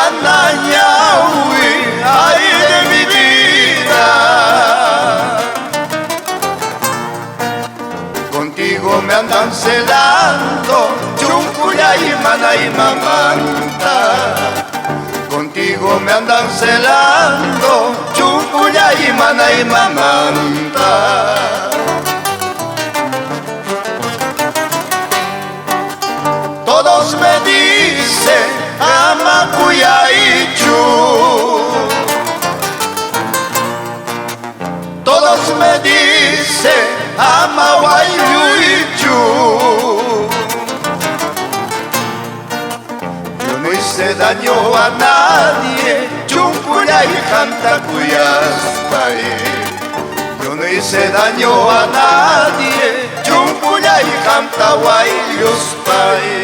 Anañahui, ay de mi vida. Contigo me andan celando, Chuncuya y Mana y Mamanta. Contigo me andan celando, Chuncuya y Mana y Mamanta. Todos me dicen Amacuya y Chu. Todos me dicen Amaguayu y Chu. Yo no hice daño a nadie, Chuncuya y Jantacuyaspai. Yo no hice daño a nadie, Chuncuya y Jantaguayuspai.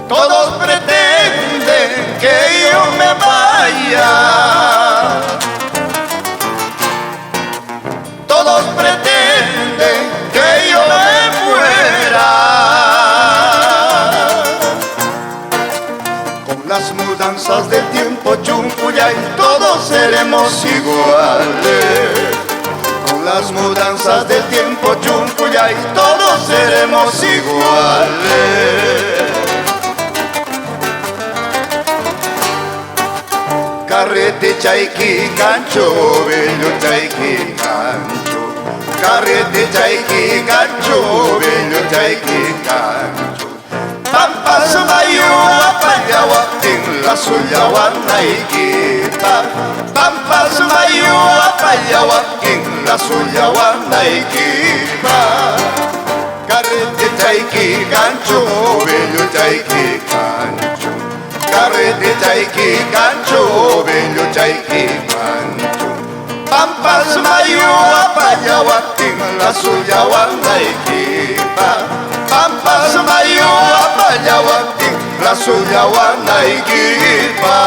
Todos pretenden que yo me vaya. Todos pretenden que yo me muera. Con las mudanzas del tiempo, Chuncuya, y todos seremos iguales. Con las mudanzas del tiempo, Chuncuya, y todos seremos iguales. Carrete chaiki gancho, bello chaiki gancho. Carrete chaiki gancho, bello chaiki gancho. Pampas mayo apayawa en la suya wanaikipa. Pampas mayo apayawa en la suya wanaikipa. Carrete chaiki gancho, bello chaiki gancho. Carrete chaiki gancho, bello chaiki gancho. Pampas mayo apayawatin, la suya wanaikipa. Pampas mayo apayawatin, la suya wanaikipa.